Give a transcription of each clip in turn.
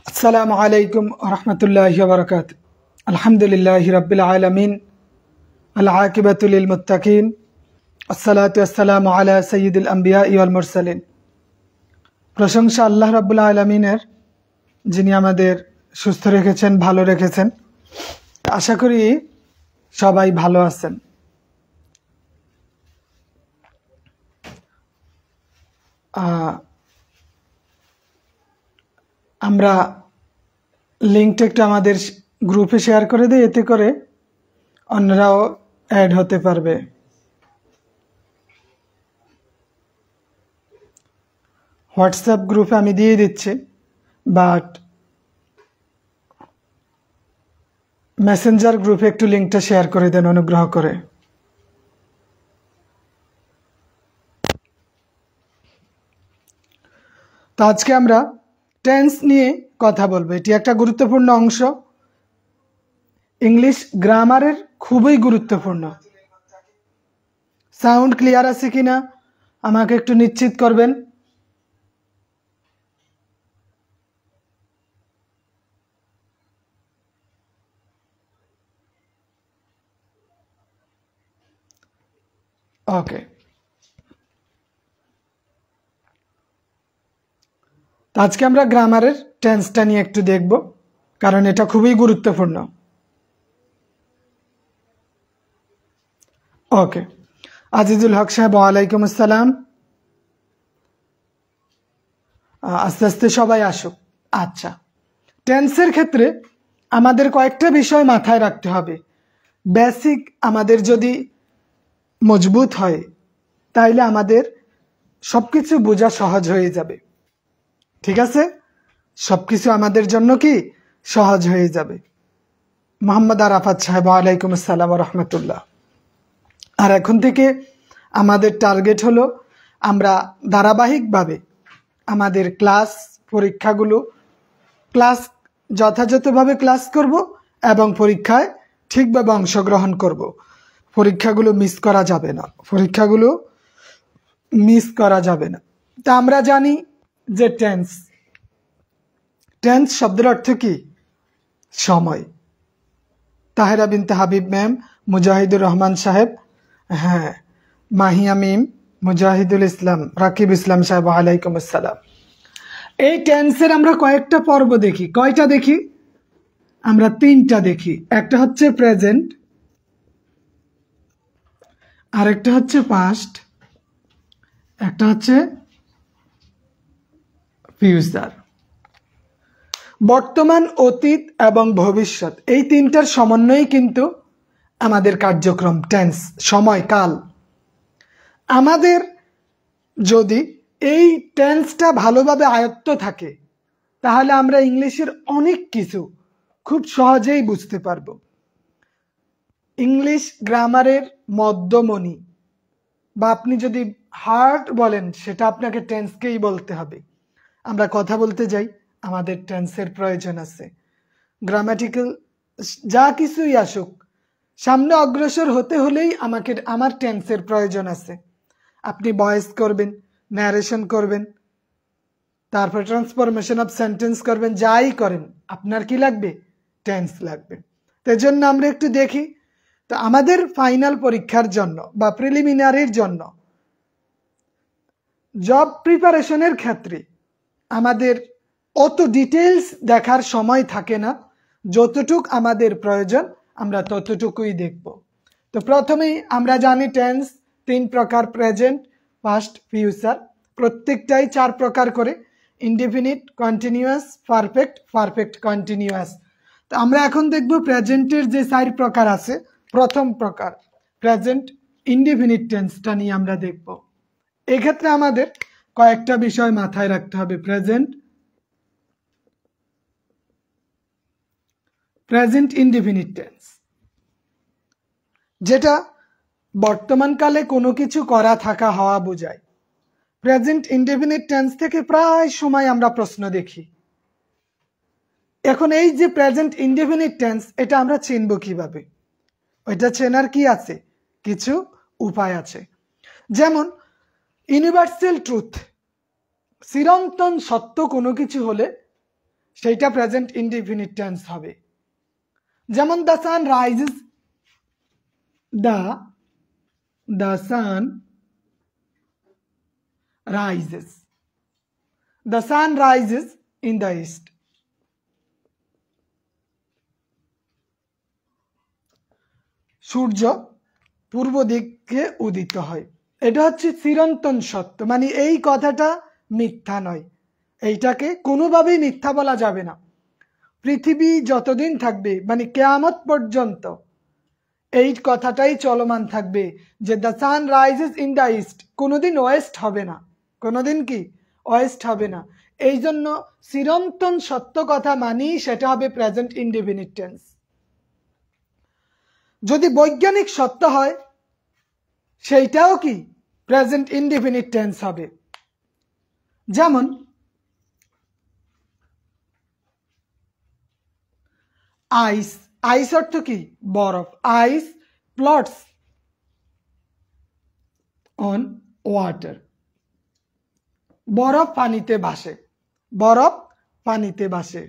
আসসালামু আলাইকুম রহমতুল্লাহি ওয়া বারাকাতুহু। আলহামদুলিল্লাহি রাব্বিল আলামিন, আল আকিবাতু লিল মুত্তাকিন, আসসালাতু ওয়াসসালামু আলা সাইয়্যিদিল আমবিয়া ওয়াল মুরসালিন। প্রশংসা আল্লাহ রাব্বুল আলামিনের, যিনি আমাদের সুস্থ রেখেছেন, ভালো রেখেছেন। আশা করি সবাই ভালো আছেন। আমরা লিঙ্কটা একটু আমাদের গ্রুপে শেয়ার করে দিই, এতে করে অন্যরাও অ্যাড হতে পারবে। হোয়াটসঅ্যাপ গ্রুপে আমি দিয়ে দিচ্ছি, বাট মেসেঞ্জার গ্রুপে একটু লিঙ্কটা শেয়ার করে দেন অনুগ্রহ করে। তো আজকে আমরা টেন্স নিয়ে কথা বলবো। এটি একটা গুরুত্বপূর্ণ অংশ, ইংলিশ গ্রামারের খুবই গুরুত্বপূর্ণ। সাউন্ড ক্লিয়ার আছে কিনা আমাকে একটু নিশ্চিত করবেন। ওকে, আজকে আমরা গ্রামারের টেন্সটা নিয়ে একটু দেখব, কারণ এটা খুবই গুরুত্বপূর্ণ। ওকে, আজিজুল হক সাহেব, ওয়ালাইকুম আসসালাম। আস্তে আস্তে সবাই আসুক। আচ্ছা, টেন্সের ক্ষেত্রে আমাদের কয়েকটা বিষয় মাথায় রাখতে হবে। বেসিক আমাদের যদি মজবুত হয়, তাইলে আমাদের সবকিছু বোঝা সহজ হয়ে যাবে। ঠিক আছে, সবকিছু আমাদের জন্য কি সহজ হয়ে যাবে। মোহাম্মদ আরাফাত সাহেব, ওয়ালাইকুম আসসালাম রহমতুল্লাহ। আর এখন থেকে আমাদের টার্গেট হলো আমরা ধারাবাহিকভাবে আমাদের পরীক্ষাগুলো যথাযথভাবে ক্লাস করব এবং পরীক্ষায় ঠিকভাবে অংশগ্রহণ করব। পরীক্ষাগুলো মিস করা যাবে না। তা আমরা জানি যে টেন্স শব্দের অর্থ কি? সময়। তাহেরা বিনতে হাবিব ম্যাম, মুজাহিদুর রহমান সাহেব, হ্যাঁ, মাহিয়া মিম, মুজাহিদুল ইসলাম, রাকিব ইসলাম সাহেব, ওয়ালাইকুম আসসালাম। এই টেন্সের আমরা কয়েকটা পর্ব দেখি। কয়টা দেখি? আমরা তিনটা দেখি। একটা হচ্ছে প্রেজেন্ট, আরেকটা হচ্ছে পাস্ট, একটা হচ্ছে ফিউচার। বর্তমান, অতীত এবং ভবিষ্যৎ, এই তিনটার সমন্বয়ে কিন্তু আমাদের কার্যক্রম টেন্স, সময়কাল। আমাদের যদি এই টেন্সটা ভালোভাবে আয়ত্ত থাকে, তাহলে আমরা ইংলিশের অনেক কিছু খুব সহজেই বুঝতে পারবো। ইংলিশ গ্রামারের মধ্যমণি, বা আপনি যদি হার্ট বলেন, সেটা আপনাকে টেন্সকেই বলতে হবে। আমরা কথা বলতে যাই, আমাদের টেন্সের প্রয়োজন আছে। গ্রামাটিক্যাল যা কিছুই আসুক, সামনে অগ্রসর হতে হলেই আমার টেন্সের প্রয়োজন আছে। আপনি ভয়েস করবেন, ন্যারেশন করবেন, তারপর ট্রান্সফরমেশন অফ সেন্টেন্স করবেন, যাই করেন আপনার কি লাগবে? টেন্স লাগবে। তাই জন্য আমরা একটু দেখি। তো আমাদের ফাইনাল পরীক্ষার জন্য বা প্রিলিমিনারির জন্য, জব প্রিপারেশনের ক্ষেত্রে আমাদের অত ডিটেলস দেখার সময় থাকে না। যতটুক আমাদের প্রয়োজন আমরা ততটুকুই দেখব। তো প্রথমেই আমরা জানি টেন্স তিন প্রকার: প্রেজেন্ট, পাস্ট, ফিউচার। প্রত্যেকটাই চার প্রকার করে: indefinite, continuous, perfect, perfect continuous. তো আমরা এখন দেখব প্রেজেন্টের যে চার প্রকার আছে। প্রথম প্রকার প্রেজেন্ট ইনডিফিনিট টেন্সটা নিয়ে আমরা দেখব। এক্ষেত্রে আমাদের কয়েকটা বিষয় মাথায় রাখতে হবে। প্রেজেন্ট ইনডিফিনিট টেন্স, যেটা বর্তমানকালে কোনো কিছু করা, থাকা, হওয়া বোঝায়। প্রেজেন্ট ইনডিফিনিট টেন্স থেকে প্রায় সময় আমরা প্রশ্ন দেখি। এখন এই যে প্রেজেন্ট ইনডিফিনিট টেন্স, এটা আমরা চিনব কিভাবে? ওইটা চেনার কি আছে? কিছু উপায় আছে। যেমন ইউনিভার্সাল ট্রুথ, চিরন্তন সত্য কোনো কিছু হলে সেইটা প্রেজেন্ট ইনডিফিনিট টেন্স হবে। যেমন the sun rises, the sun rises, the sun rises in the east. সূর্য পূর্ব দিকে উদিত হয়। এটা হচ্ছে চিরন্তন সত্য, মানে এই কথাটা মিথ্যা নয়, এইটাকে কোনোভাবেই মিথ্যা বলা যাবে না। পৃথিবী যতদিন থাকবে, মানে কিয়ামত পর্যন্ত এই কথাটাই চলমান থাকবে যে the sun rises in the east, কোনোদিন ওয়েস্ট হবে না, কোনোদিন কি ওয়েস্ট হবে না। এই জন্য চিরন্তন সত্য কথা মানি সেটা হবে প্রেজেন্ট ইনডিফিনিট টেন্স। যদি বৈজ্ঞানিক সত্য হয় সেইটাও কি প্রেজেন্ট ইনডিফিনিট টেন্স হবে। যেমন আইস, আইস অর্থ কি বরফ, আইস ফ্লোটস অন ওয়াটার, বরফ পানিতে ভাসে, বরফ পানিতে ভাসে।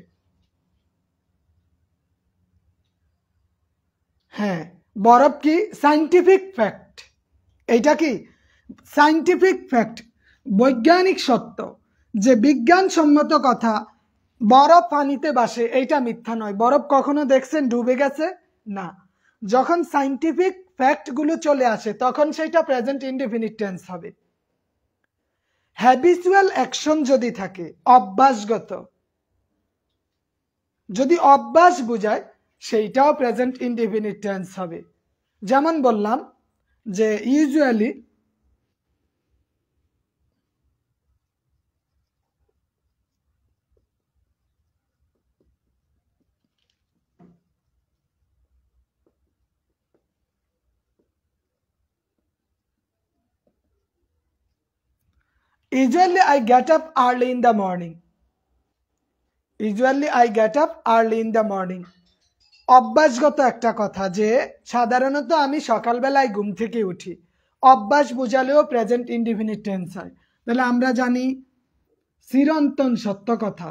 হ্যাঁ, বরফ কি সাইন্টিফিক ফ্যাক্ট, এইটা কি সাইন্টিফিক ফ্যাক্ট, বৈজ্ঞানিক সত্য, যে বিজ্ঞানসম্মত কথা বরফ পানিতে ভাসে, এইটা মিথ্যা নয়। বরফ কখনো দেখছেন ডুবে গেছে? না। যখন সাইন্টিফিক ফ্যাক্ট গুলো চলে আসে তখন সেটা প্রেজেন্ট ইনডিফিনিট টেন্স হবে। হ্যাবিচুয়াল অ্যাকশন যদি থাকে, অভ্যাসগত, যদি অভ্যাস বোঝায় সেইটাও প্রেজেন্ট ইনডিফিনিট টেন্স হবে। যেমন বললাম যে usually, usually I get up early in the morning, usually I get up early in the morning, অভ্যাসগত একটা কথা যে সাধারণত আমি সকালবেলায় ঘুম থেকে উঠি, অভ্যাস বোঝালেও প্রেজেন্ট ইনডিফিনিট টেন্স হয়। তাহলে আমরা জানি চিরন্তন সত্য কথা,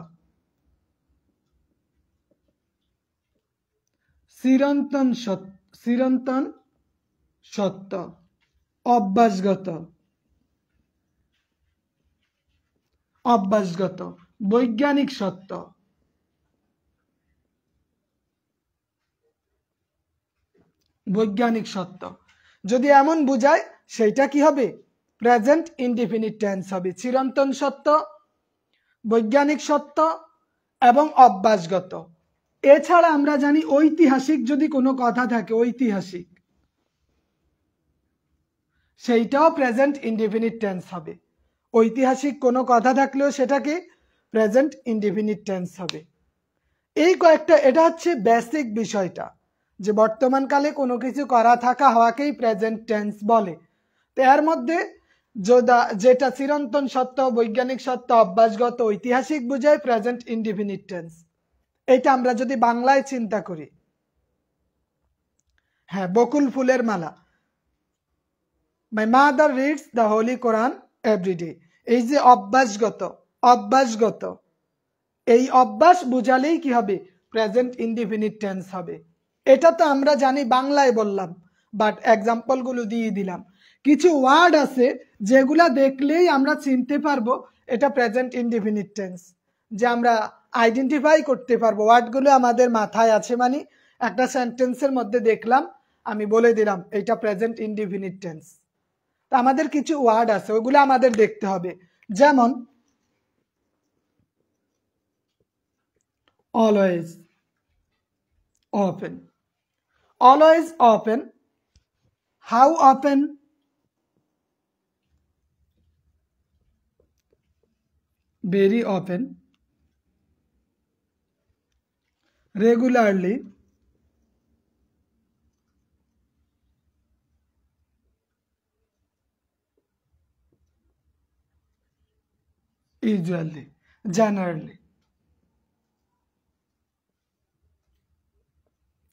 চিরন্তন সত্য, অভ্যাসগত, অভ্যাসগত, বৈজ্ঞানিক সত্য, বৈজ্ঞানিক সত্য। যদি এমন বোঝায় সেইটা কি হবে প্রেজেন্ট ইনডিফিনিট টেন্স হবে। চিরন্তন সত্য, বৈজ্ঞানিক সত্য এবং অভ্যাসগত। এছাড়া আমরা জানি ঐতিহাসিক যদি কোনো কথা থাকে, ঐতিহাসিক, সেইটাও প্রেজেন্ট ইনডিফিনিট টেন্স হবে। ঐতিহাসিক কোনো কথা থাকলেও সেটাকে প্রেজেন্ট ইনডিফিনিট টেন্স হবে। এই কয়েকটা, এটা হচ্ছে বেসিক বিষয়টা যে বর্তমানকালে কোনো কিছু করা থাকা হওয়াকেই প্রেজেন্ট টেন্স বলে। তো এর মধ্যে যেটা চিরন্তন সত্য, বৈজ্ঞানিক সত্য, অভ্যাসগত, ঐতিহাসিক বোঝায় প্রেজেন্ট ইনডিফিনিট টেন্স। এটা আমরা যদি বাংলায় চিন্তা করি, হ্যাঁ, বকুল ফুলের মালা, my mother reads the holy Quran everyday, এই যে অভ্যাসগত, অভ্যাসগত, এই অভ্যাস বোঝালেই কি হবে প্রেজেন্ট ইনডিফিনিট টেন্স হবে। এটা তো আমরা জানি, বাংলায় বললাম, বাট এক্সাম্পল গুলো দিয়ে দিলাম। কিছু ওয়ার্ড আছে যেগুলা দেখলেই আমরা চিনতে পারবো এটা প্রেজেন্ট ইনডিফিনিট টেন্স, যে আমরা আইডেন্টিফাই করতে পারবো ওয়ার্ডগুলো আমাদের মাথায় আছে, মানে একটা সেন্টেন্সের মধ্যে দেখলাম, আমি বলে দিলাম এটা প্রেজেন্ট ইনডিফিনিট টেন্স। তো আমাদের কিছু ওয়ার্ড আছে, ওগুলো আমাদের দেখতে হবে। যেমন always, often, always open, how often, very often, regularly, usually, generally,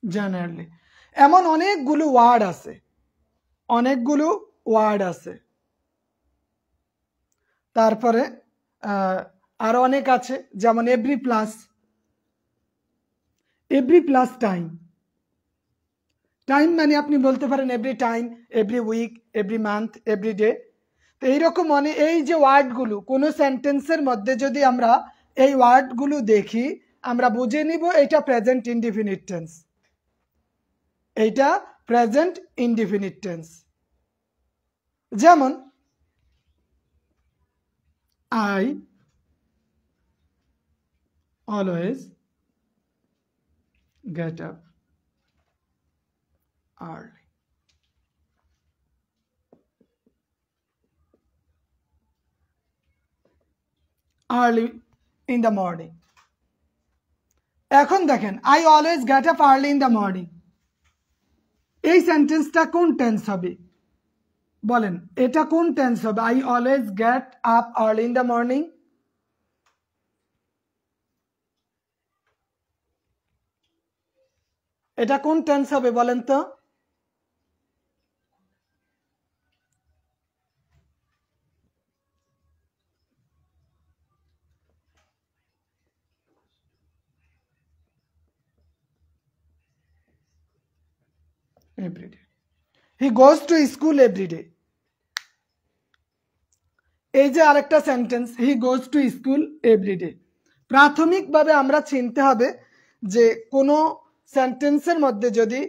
generally, এমন অনেকগুলো ওয়ার্ড আছে, অনেকগুলো ওয়ার্ড আছে। তারপরে আরো অনেক আছে, যেমন every plus, every plus time, time মানে আপনি বলতে পারেন every time, every week, every month, every day. তো এইরকম মানে এই যে ওয়ার্ডগুলো কোনো সেন্টেন্সের মধ্যে যদি আমরা এই ওয়ার্ডগুলো দেখি আমরা বুঝে নিব এটা প্রেজেন্ট ইনডিফিনিট টেন্স, এইটা প্রেজেন্ট ইনডিফিনিট টেন্স। যেমন I always get up early. Early in the morning. এখন দেখেন I always get up early in the morning, এই সেন্টেন্সটা কোন টেন্স হবে বলেন, এটা কোন টেন্স হবে? I always get up early in the morning, এটা কোন টেন্স হবে বলেন তো? Every day. He goes to school every day. এই যে আরেকটা sentence he goes to school everyday, প্রাথমিকভাবে আমরা চিনতে হবে যে কোনো সেন্টেন্সের মধ্যে যদি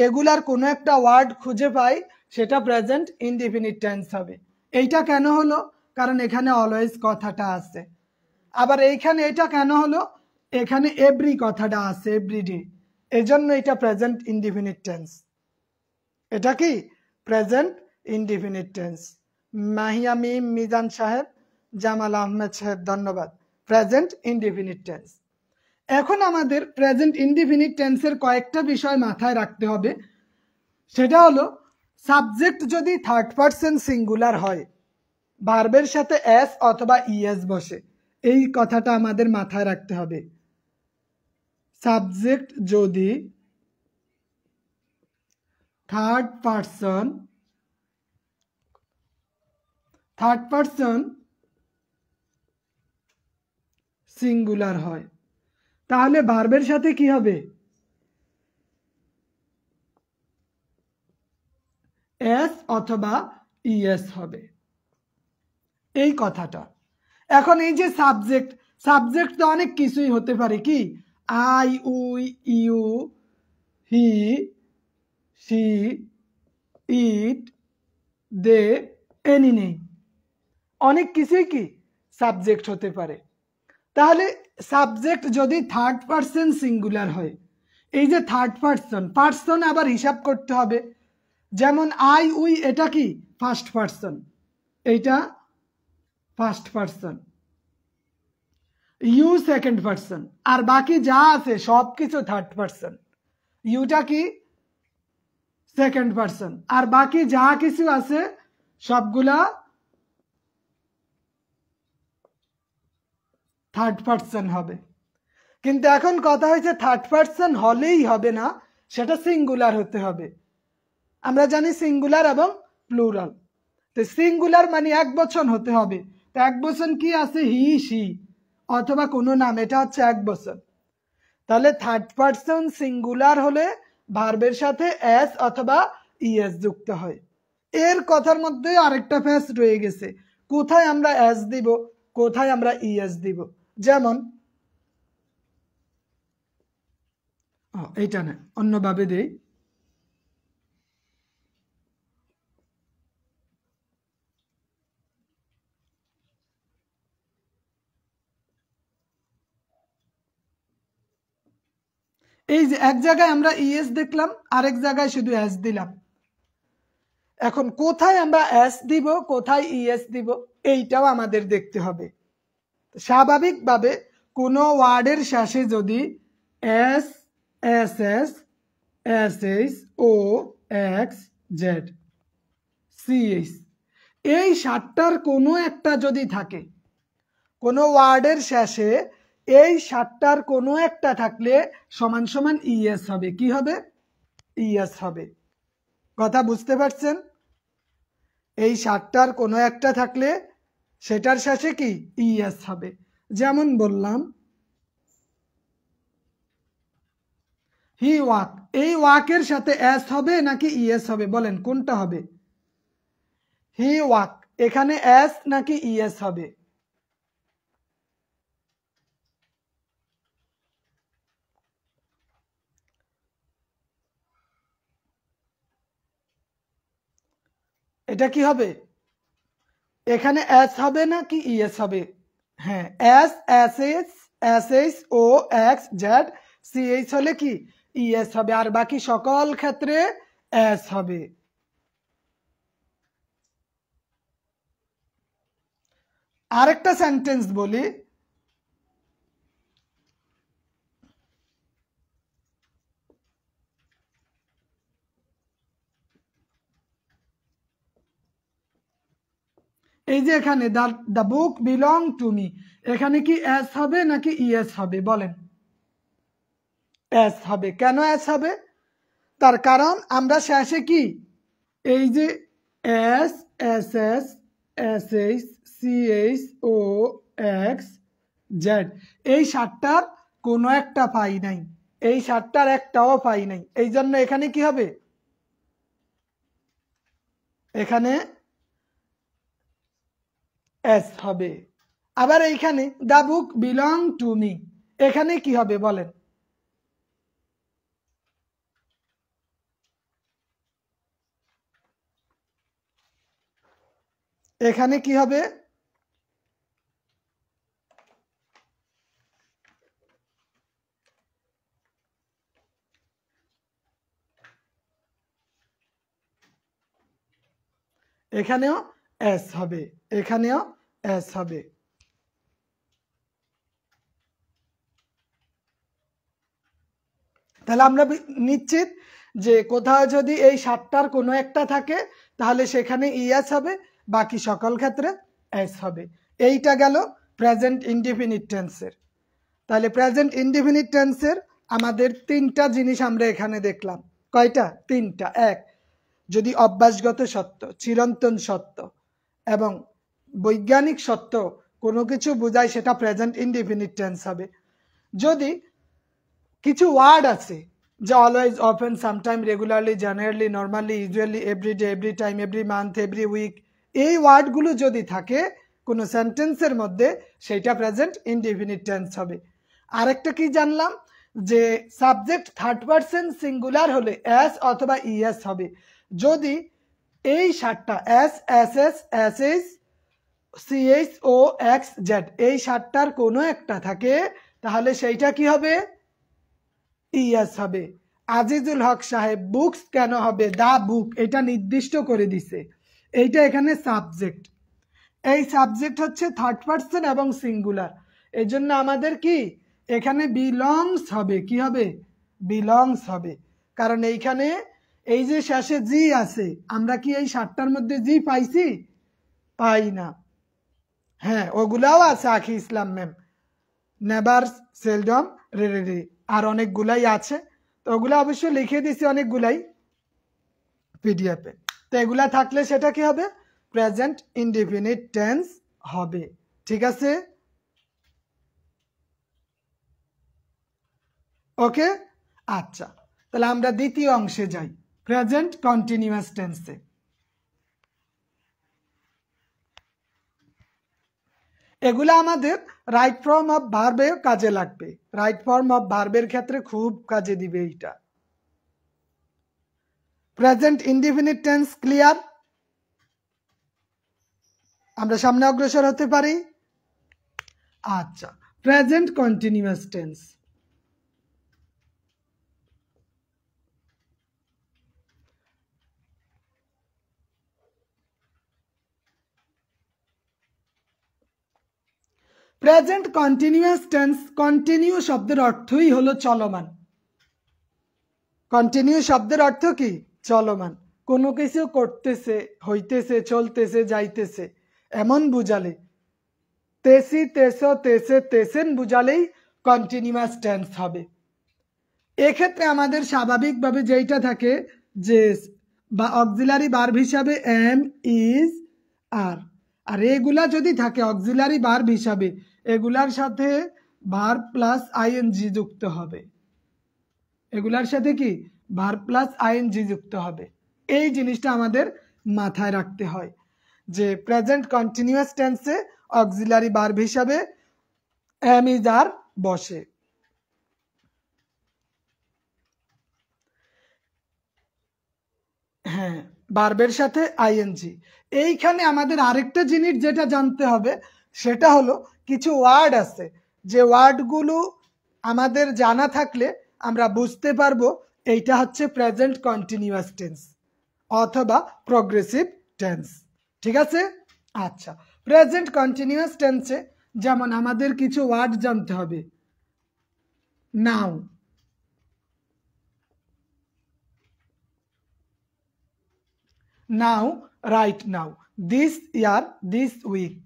এগুলার কোনো একটা ওয়ার্ড খুঁজে পাই সেটা প্রেজেন্ট ইনডিফিনিট টেন্স হবে। এইটা কেন হলো? কারণ এখানে অলওয়েজ কথাটা আছে। আবার এইখানে এটা কেন হলো? এখানে এভরি কথাটা আছে, এভরিডে, এজন্য এটা প্রেজেন্ট ইনডিফিনিট টেন্স। এটা কি প্রেজেন্ট ইনডিফিনিট টেন্স। মাহিয়া মিম, মিজান সাহেব, জামাল আহমেদ সাহেব, ধন্যবাদ। Present indefinite tense. এখন আমাদের প্রেজেন্ট ইনডিফিনিট টেন্সের কয়েকটা বিষয় মাথায় রাখতে হবে। সেটা হলো সাবজেক্ট যদি থার্ড পারসন সিঙ্গুলার হয়, ভার্বের সাথে এস অথবা ইএস বসে, এই কথাটা আমাদের মাথায় রাখতে হবে। সাবজেক্ট যদি থার্ড পারসন সিঙ্গুলার হয় তাহলে ভার্বের সাথে কি হবে? এস অথবা ইএস হবে, এই কথাটা। এখন এই যে সাবজেক্ট তো অনেক কিছুই হতে পারে, কি I, we, you, he, she, it, they, any নেই, অনেক কিছুই কি সাবজেক্ট হতে পারে। তাহলে সাবজেক্ট যদি থার্ড পারসন সিঙ্গুলার হয়, এই যে থার্ড পারসন আবার হিসাব করতে হবে। যেমন আই, উই, এটা কি ফার্স্ট পারসন, এইটা first person, you second person, আর বাকি যা আছে সব কিছু থার্ড পারসন। ইউটা কি সেকেন্ড পারসন, আর বাকি যা কিছু আছে সবগুলা থার্ড পারসন হবে। কিন্তু এখন কথা হয়েছে থার্ড পারসন হলেই হবে না, সেটা সিঙ্গুলার হতে হবে। আমরা জানি সিঙ্গুলার এবং প্লুরাল। তো সিঙ্গুলার মানে এক বচন হতে হবে। তো এক বচন কি আছে? হি, শি অথবা কোনো নাম, এটা হচ্ছে এক বচন। তাহলে থার্ড পারসন সিঙ্গুলার হলে ভার্বের সাথে এস অথবা ইএস যুক্ত হয়। এর কথার মধ্যে আরেকটা ফেস রয়ে গেছে, কোথায় আমরা এস দিব, কোথায় আমরা ইএস দিব। যেমন এইটা না, অন্যভাবে দেই। এই যে এক জায়গায় আমরা ইএস দেখলাম, আরেক জায়গায় শুধু এস দিলাম। এখন কোথায় আমরা এস দিব, কোথায় ইএস দিব, এইটাও আমাদের দেখতে হবে। স্বাভাবিকভাবে কোনো ওয়ার্ডের শেষে যদি S, S S, S H, O X, Z, C H, এই সাতটার কোনো একটা যদি থাকে, কোনো ওয়ার্ডের শেষে এই সাতটার কোনো একটা থাকলে সমান সমান ইএস হবে। কি হবে? ইএস হবে। কথা বুঝতে পারছেন? এই সাতটার কোনো একটা থাকলে সেটার শেষে কি ইএস হবে। যেমন বললাম হি ওয়াক, এই ওয়াকের সাথে এস হবে নাকি ইএস হবে, বলেন কোনটা হবে? হি ওয়াক, এখানে এস নাকি ইএস হবে? এটা কি হবে? এখানে এস হবে নাকি ইএস হবে? হ্যাঁ, S, S S, S H O X Z, C H হলে কি ইএস হবে, আর বাকি সকল ক্ষেত্রে এস হবে। আরেকটা সেন্টেন্স বলি, এই যে এখানে the book belong to me, এখানে কি এস হবে নাকি ইএস হবে, বলেন? এস হবে। কেন এস হবে? তার কারণ আমরা শেষে কি এই যে S, S S, S H, C H O X Z, এই সাতটার কোনো একটা পাই নাই, এই সাতটার একটাও পাই নাই, এই জন্য এখানে কি হবে? এখানে এস হবে। আবার এইখানে the book belong to me, এখানে কি হবে বলেন? এখানে কি হবে? এখানেও এস হবে, এখানেও এস হবে। তাহলে আমরা নিশ্চিত যে কোথাও যদি এই সাতটার কোনো একটা থাকে তাহলে সেখানে ইএস হবে, বাকি সকল ক্ষেত্রে এস হবে। এইটা গেল প্রেজেন্ট ইনডিফিনিট টেন্সের। তাহলে প্রেজেন্ট ইনডিফিনিট টেন্সের আমাদের তিনটা জিনিস আমরা এখানে দেখলাম। কয়টা? তিনটা। এক, যদি অভ্যাসগত সত্য, চিরন্তন সত্য এবং বৈজ্ঞানিক সত্য কোনো কিছু বোঝায় সেটা প্রেজেন্ট ইনডিফিনিট টেন্স হবে। যদি কিছু ওয়ার্ড আছে যে always, often, sometime, regularly, generally, normally, usually, everyday, every time, every month, every week, এই ওয়ার্ডগুলো যদি থাকে কোনো সেন্টেন্সের মধ্যে সেইটা প্রেজেন্ট ইনডিফিনিট টেন্স হবে। আরেকটা কি জানলাম যে সাবজেক্ট থার্ড পারসন সিঙ্গুলার হলে এস অথবা ইএস হবে। যদি এই সাতটা S, S S, S H, C H O X Z, এই সাতটার কোনো একটা থাকে তাহলে সেইটা কি হবে? ইয়েস হবে। আজিজুল হক সাহেব বুকস কেন হবে? দা বুক, এটা নির্দিষ্ট করে দিছে, এইটা এখানে সাবজেক্ট, এই সাবজেক্ট হচ্ছে থার্ড পারসন এবং সিঙ্গুলার, এই জন্য আমাদের কি এখানে বিলংস হবে। কি হবে? বিলংস হবে। কারণ এইখানে এই যে শেষে জি আছে, আমরা কি এই সাতটার মধ্যে জি পাইছি? পাই না। হ্যাঁ, ওগুলাও আছে আখি ইসলাম ম্যাম, নেভার, সেলডম, রেরেরি, আর অনেকগুলাই আছে, তো ওগুলা অবশ্য লিখে দিছি অনেকগুলাই পিডিএফে। তো এগুলা থাকলে সেটা কি হবে? প্রেজেন্ট ইনডিফিনিট টেন্স হবে। ঠিক আছে? ওকে, আচ্ছা, তাহলে আমরা দ্বিতীয় অংশে যাই, প্রেজেন্ট কন্টিনিউয়াস টেন্সে। এগুলো আমাদের রাইট ফর্ম অফ ভার্বে কাজে লাগবে, রাইট ফর্ম অফ ভার্বের ক্ষেত্রে খুব কাজে দিবে এইটা। Present indefinite tense clear? আমরা সামনে অগ্রসর হতে পারি। আচ্ছা, present continuous tense. Present continuous tense, continue শব্দের অর্থই হলো চলমান। কন্টিনিউ শব্দের অর্থ কি? চলমান, কোনো কিছু করতেছে, হইতেছে, চলতেছে, যাইতেছে এমন বুঝালে, তেসি, তেসো, তেসে, তেসেন বুঝালেই কন্টিনিউয়াস টেন্স হবে। এক্ষেত্রে আমাদের স্বাভাবিকভাবে যেইটা থাকে যে বা অক্সিলারি ভার্ব হিসাবে এম, ইজ, আর, আর এগুলা যদি থাকে অক্সিলারি ভার্ব হিসাবে, এগুলার সাথে ভার্ব প্লাস আইএনজি যুক্ত হবে। এগুলার সাথে কি ভার্ব প্লাস আইএনজি যুক্ত হবে। এই জিনিসটা আমাদের মাথায় রাখতে হয় যে প্রেজেন্ট কন্টিনিউয়াস টেন্সে অক্সিলারি ভার্ব হিসাবে এম ইজ আর বসে। হ্যাঁ, ভার্বের সাথে আইএনজি। এইখানে আমাদের আরেকটা জিনিস যেটা জানতে হবে সেটা হলো কিছু ওয়ার্ড আছে যে ওয়ার্ডগুলো আমাদের জানা থাকলে আমরা বুঝতে পারবো এইটা হচ্ছে প্রেজেন্ট কন্টিনিউয়াস টেন্স অথবা প্রগ্রেসিভ টেন্স। ঠিক আছে? আচ্ছা, প্রেজেন্ট কন্টিনিউয়াস টেন্সে যেমন আমাদের কিছু ওয়ার্ড জানতে হবে। নাও, now, right now, this year, this week.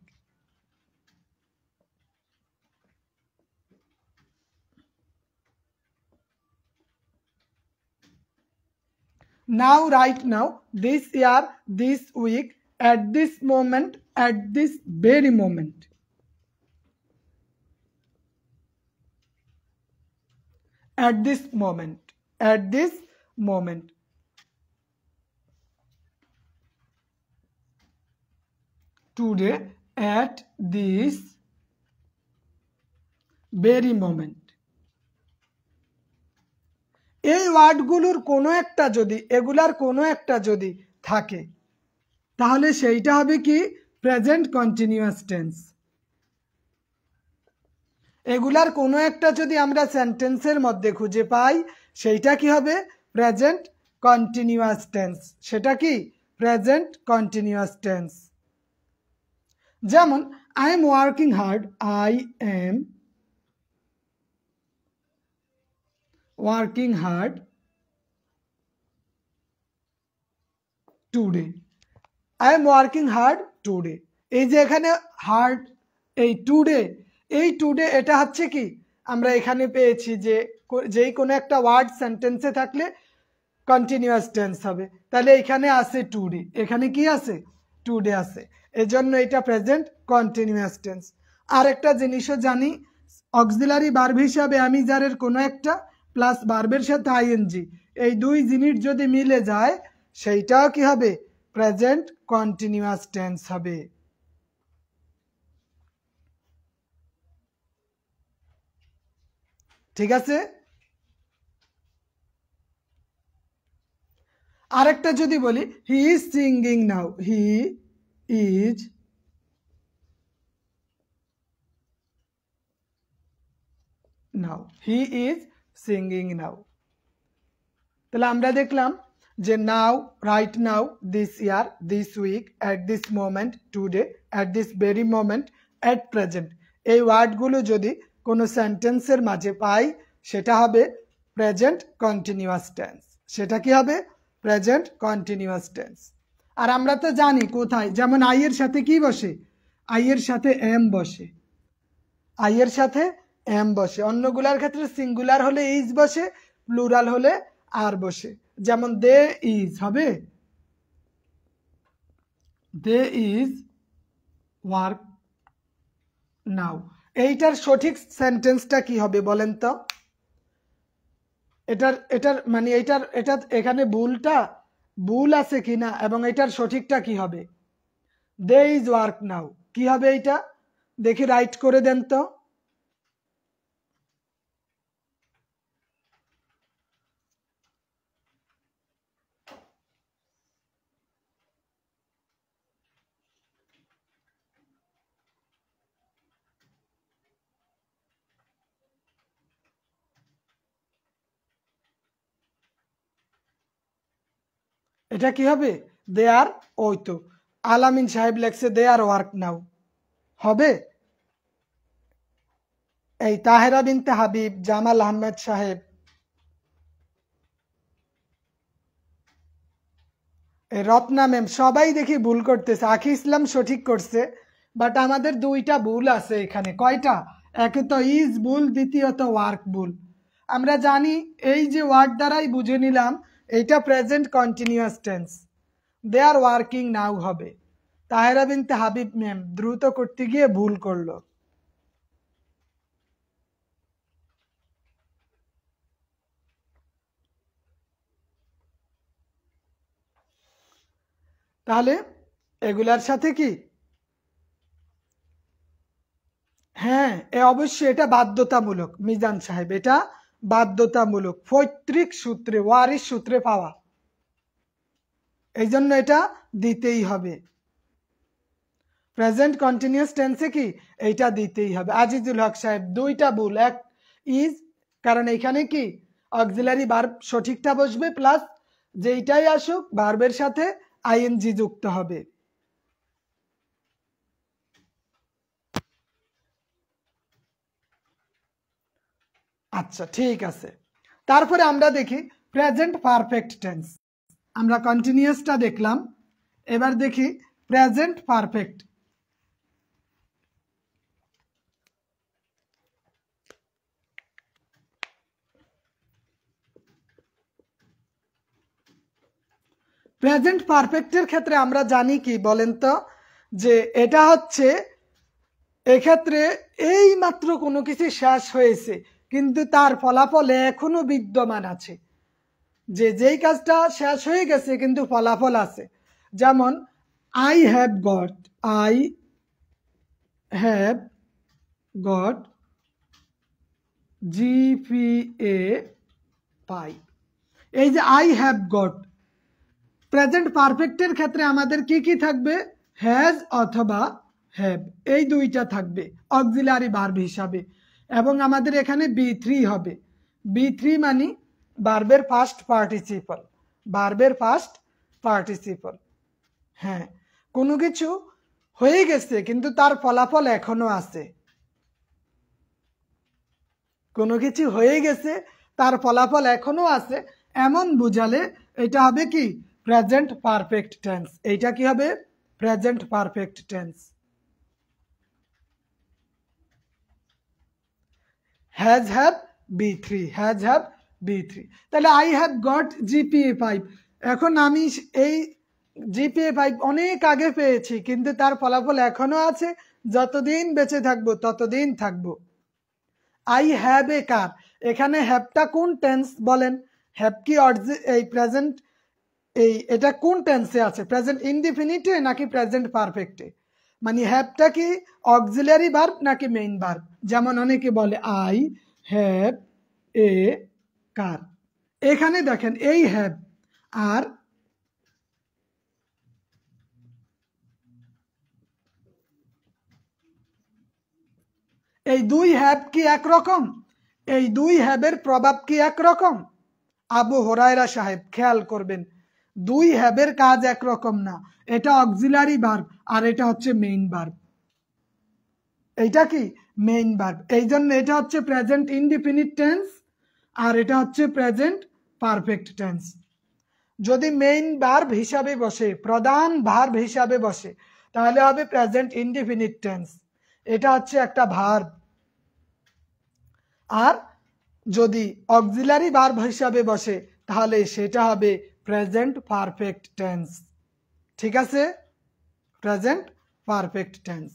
Now, right now, this year, this week, at this moment, at this very moment. At this moment, at this moment. Today, at this very moment. এই ওয়ার্ডগুলোর কোনো একটা যদি এগুলার কোনো একটা যদি থাকে তাহলে সেইটা হবে কি প্রেজেন্ট কন্টিনিউয়াস টেন্স। এগুলার কোনো একটা যদি আমরা সেন্টেন্সের মধ্যে খুঁজে পাই সেইটা কি হবে প্রেজেন্ট কন্টিনিউয়াস টেন্স। সেটা কি প্রেজেন্ট কন্টিনিউয়াস টেন্স। যেমন I am working hard, I am working hard today, I am working hard today. এই যে এখানে হার্ড, এই টুডে, এই টুডে এটা হচ্ছে কি আমরা এখানে পেয়েছি যে যেই কোনো একটা ওয়ার্ড সেন্টেন্সে থাকলে কন্টিনিউয়াস টেন্স হবে। তাহলে এখানে আছে টুডে, এখানে কি আছে টুডে আছে, এজন্য এটা প্রেজেন্ট কন্টিনিউয়াস টেন্স। আর একটা জিনিসও জানি অক্সিলারি ভার্ব হিসাবে আমি যারের কোনো একটা প্লাস ভার্বের সাথে আইএনজি এই দুই জিনিস যদি মিলে যায় সেইটাও কি হবে প্রেজেন্ট কন্টিনিউয়াস টেন্স হবে। ঠিক আছে? আরেকটা যদি বলি he is singing now, he is now, he is singing now. তাহলে আমরা দেখলাম যে now, right now, this year, this week, at this moment, today, at this very moment, at present, এই ওয়ার্ডগুলো যদি কোনো সেন্টেন্সের মাঝে পাই সেটা হবে প্রেজেন্ট কন্টিনিউয়াস টেন্স। সেটা কি হবে প্রেজেন্ট কন্টিনিউয়াস টেন্স। আর আমরা তো জানি কোথায়, যেমন আই এর সাথে কি বসে, আই এর সাথে এম বসে, আই এর সাথে এম বসে। অন্যগুলার ক্ষেত্রে সিঙ্গুলার হলে ইজ বসে, প্লুরাল হলে আর বসে। যেমন দে ইজ হবে দে ইজ ওয়ার্ক নাও। এইটার সঠিক সেন্টেন্সটা কি হবে বলেন তো? এটার মানে এটা এখানে ভুল আছে কিনা এবং এটার সঠিকটা কি হবে? দে ইজ ওয়ার্ক নাও কি হবে এইটা দেখি রাইট করে দেন তো। এটা কি হবে দে আর, ওই তো আলামিন সাহেব লেখছে দে আর ওয়ার্ক নাও হবে। এই তাহেরা বিনতে হাবিব, জামাল আহমেদ সাহেব, রত্না ম্যাম সবাই দেখি ভুল করতেছে। আখি ইসলাম সঠিক করছে, বাট আমাদের দুইটা ভুল আছে এখানে। কয়টা? একে তো ইজ ভুল, দ্বিতীয়ত ওয়ার্ক ভুল। আমরা জানি এই যে ওয়ার্ড দ্বারাই বুঝে নিলাম এইটা present continuous tense, they are working now হবে। তাহেরা বিনতে হাবিব ম্যাম দ্রুত করতে গিয়ে ভুল করলো। তাহলে এগুলার সাথে কি, হ্যাঁ অবশ্যই এটা বাধ্যতামূলক মিজান সাহেব, এটা বাধ্যতামূলক পৈতৃক সূত্রে ওয়ারিশ সূত্রে পাওয়া, এই জন্য এটা দিতেই হবে। প্রেজেন্ট কন্টিনিউয়াস টেন্সে কি এইটা দিতেই হবে। আজিজুল হক সাহেব দুইটা ভুল, এক ইজ, কারণ এখানে কি অক্সিলারি ভার্ব সঠিকটা বসবে প্লাস যেইটাই আসুক ভার্বের সাথে আইএনজি যুক্ত হবে। আচ্ছা ঠিক আছে, তারপরে আমরা দেখি প্রেজেন্ট পারফেক্ট টেন্স। আমরা কন্টিনিউয়াসটা দেখলাম, এবার দেখি প্রেজেন্ট পারফেক্ট। প্রেজেন্ট পারফেক্টের ক্ষেত্রে আমরা জানি কি বলেন তো, যে এটা হচ্ছে এক্ষেত্রে এই মাত্র কোনো কিছু শেষ হয়েছে কিন্তু তার ফলাফল এখনো বিদ্যমান আছে, যে যেই কাজটা শেষ হয়ে গেছে কিন্তু ফলাফল আছে। যেমন I have got, I have got GPA 5, এই যে আই হ্যাভ গট, প্রেজেন্ট পারফেক্টের ক্ষেত্রে আমাদের কি কি থাকবে, হ্যাজ অথবা হ্যাভ, এই দুইটা থাকবে অক্সিলারি ভার্ব হিসাবে, এবং আমাদের এখানে B3 হবে। B3 মানে ভার্বের ফার্স্ট পার্টিসিপল, ভার্বের ফার্স্ট পার্টিসিপল। হ্যাঁ, কোনো কিছু হয়ে গেছে কিন্তু তার ফলাফল এখনো আছে, কোনো কিছু হয়ে গেছে তার ফলাফল এখনো আছে এমন বুঝালে এটা হবে কি প্রেজেন্ট পারফেক্ট টেন্স। এইটা কি হবে present perfect tense. Has have B3, has have B3। তাহলে আই হ্যাভ গট জিপিএ 5, এখন আমি এই জিপিএ 5 অনেক আগে পেয়েছি কিন্তু তার ফলাফল এখনো আছে, যতদিন বেঁচে থাকবো ততদিন থাকবো। আই হ্যাভ এ কার, এখানে হ্যাভটা কোন টেন্স বলেন, হ্যাভ কি এই প্রেজেন্ট, এই এটা কোন টেন্সে আছে, প্রেজেন্ট ইনডিফিনিটে নাকি প্রেজেন্ট পারফেক্টে, মানে হ্যাভটা কি অক্সিলারি ভার্ব নাকি মেইন ভার্ব। যেমন অনেকে বলে আই হ্যাভ এ কার, এখানে দেখেন এই হ্যাভ আর এই দুই হ্যাভ কি একরকম, এই দুই হ্যাভের প্রভাব কি একরকম। আবু হুরায়রা সাহেব খেয়াল করবেন, দুই হ্যাভের কাজ একরকম না, এটা অক্সিলারি ভার্ব আর এটা হচ্ছে মেইন ভার্ব, এইটা কি মেইন ভার্ব, এই জন্য এটা হচ্ছে প্রেজেন্ট ইনডিফিনিট টেন্স আর এটা হচ্ছে প্রেজেন্ট পারফেক্ট টেন্স। যদি মেইন ভার্ব হিসাবে বসে, প্রধান ভার্ব হিসাবে বসে, তাহলে হবে প্রেজেন্ট ইনডিফিনিট টেন্স, এটা হচ্ছে একটা ভার্ব। আর যদি অক্সিলারি ভার্ব হিসাবে বসে তাহলে সেটা হবে প্রেজেন্ট পারফেক্ট টেন্স। ঠিক আছে, প্রেজেন্ট পারফেক্ট টেন্স।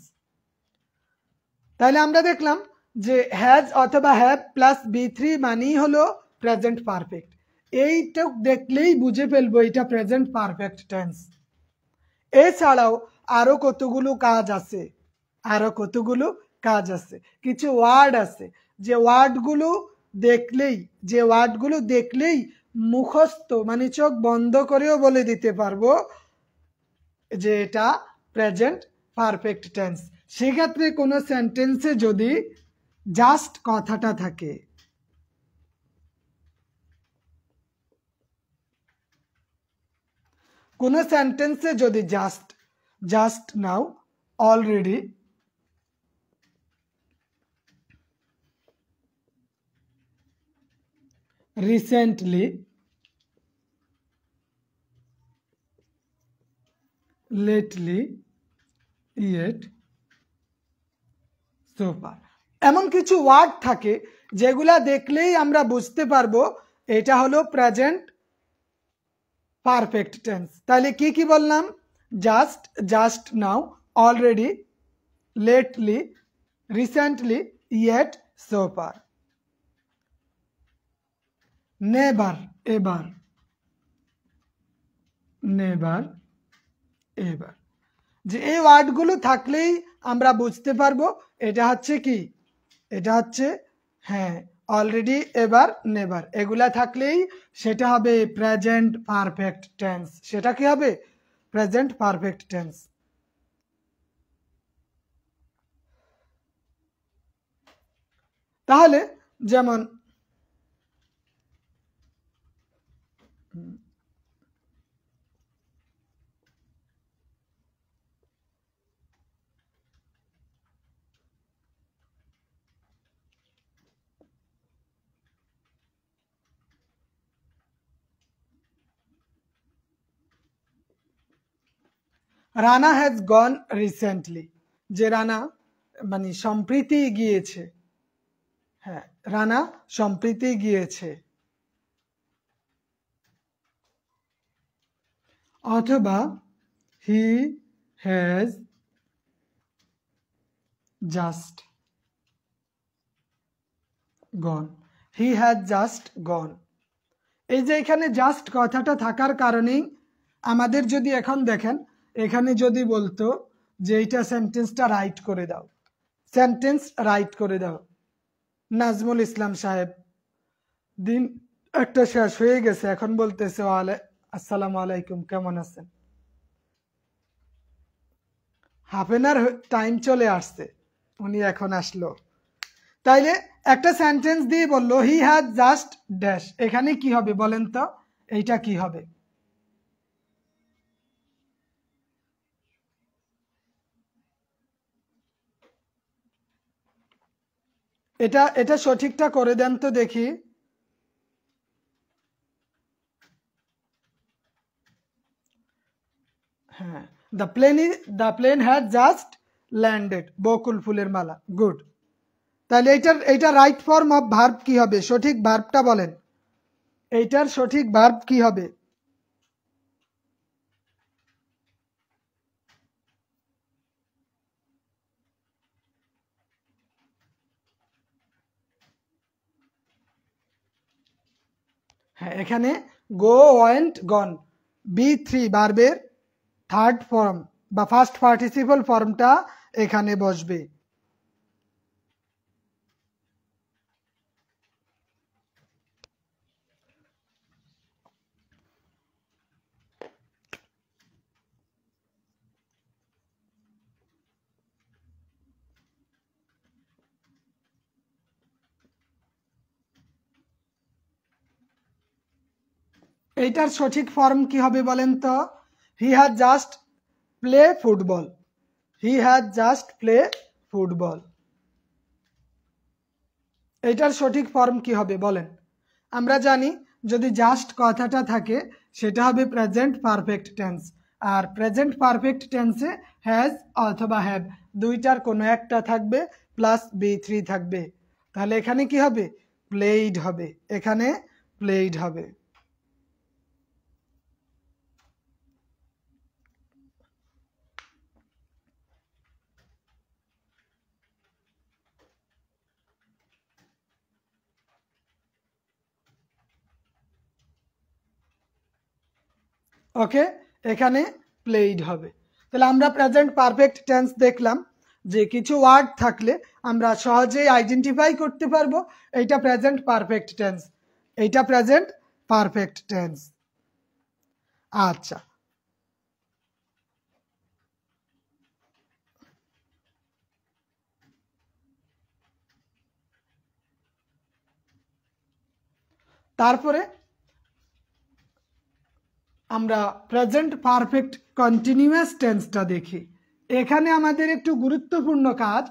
তাহলে আমরা দেখলাম যে হ্যাজ অথবা হ্যাভ প্লাস B3 মানেই হলো প্রেজেন্ট পারফেক্ট, এইটা দেখলেই বুঝে ফেলবো এটা প্রেজেন্ট পারফেক্ট টেন্স। এছাড়াও আরো কতগুলো কাজ আছে, আরো কতগুলো কাজ আছে, কিছু ওয়ার্ড আছে যে ওয়ার্ডগুলো দেখলেই মুখস্থ মানে চোখ বন্ধ করেও বলে দিতে পারবো যে এটা প্রেজেন্ট পারফেক্ট টেন্স। সেক্ষেত্রে কোনো সেন্টেন্সে যদি জাস্ট কথাটা থাকে, কোনো সেন্টেন্সে যদি just now, already, recently, lately, yet, so far, এমন কিছু ওয়ার্ড থাকে যেগুলা দেখলেই আমরা বুঝতে পারবো এটা হলো প্রেজেন্ট পারফেক্ট টেন্স। তাহলে কি কি বললাম, just now, already, lately, recently, yet, so far. Never, এবার, নেভার, এবার যে এই ওয়ার্ডগুলো থাকলেই আমরা বুঝতে পারবো এটা হচ্ছে কি, এটা হচ্ছে হ্যাঁ অলরেডি, এবার, নেভার, এগুলা থাকলেই সেটা হবে প্রেজেন্ট পারফেক্ট টেন্স। সেটা কি হবে? Present perfect tense. তাহলে যেমন রানা হ্যাজ গন রিসেন্টলি, যে রানা মানে সম্প্রীতি গিয়েছে, হ্যাঁ রানা সম্প্রীতি গিয়েছে। অথবা he has just gone, he has just gone. এই যে এখানে জাস্ট কথাটা থাকার কারণেই আমাদের যদি এখন দেখেন এখানে যদি বলতো যে এইটা সেন্টেন্সটা রাইট করে দাও, সেন্টেন্স রাইট করে দাও, নাজমুল ইসলাম সাহেব দিন একটা শেষ হয়ে গেছে, এখন বলতেছে আসসালামু আলাইকুম, কেমন আছেন? হাফ এন আওয়ার টাইম চলে আসছে, উনি এখন আসলো। তাইলে একটা সেন্টেন্স দিয়ে বললো হি হ্যাজ জাস্ট ড্যাশ, এখানে কি হবে বলেন তো? এইটা কি হবে? এটা এটা সঠিকটা করে দেন তো দেখি। হ্যাঁ, the plane has just landed, বকুল ফুলের মালা, গুড। তাহলে এইটা রাইট ফর্ম অফ ভার্ব কি হবে? সঠিক ভার্বটা বলেন, এইটার সঠিক ভার্ব কি হবে? হ্যাঁ, এখানে গো, ওয়েন্ট, গন, B3 ভার্বের থার্ড ফর্ম বা ফার্স্ট পার্টিসিপল ফর্মটা এখানে বসবে। এইটার সঠিক ফর্ম কি হবে বলেন তো? হি has just play football, he has just play football. এইটার সঠিক ফর্ম কি হবে বলেন? আমরা জানি যদি জাস্ট কথাটা থাকে সেটা হবে প্রেজেন্ট পারফেক্ট টেন্স, আর প্রেজেন্ট পারফেক্ট টেন্সে হ্যাজ অথবা হ্যাভ দুইটার কোনো একটা থাকবে প্লাস B3 থাকবে। তাহলে এখানে কি হবে? প্লেইড হবে, এখানে প্লেইড হবে। ওকে, এখানে প্লেইড হবে। তাহলে আমরা প্রেজেন্ট পারফেক্ট টেন্স দেখলাম যে কিছু ওয়ার্ড থাকলে আমরা সহজেই আইডেন্টিফাই করতে পারবো এইটা প্রেজেন্ট পারফেক্ট টেন্স, এইটা প্রেজেন্ট পারফেক্ট টেন্স। আচ্ছা, তারপরে আমরা প্রেজেন্ট পারফেক্ট কন্টিনিউয়াস টেন্সটা দেখি। এখানে আমাদের একটু গুরুত্বপূর্ণ কাজ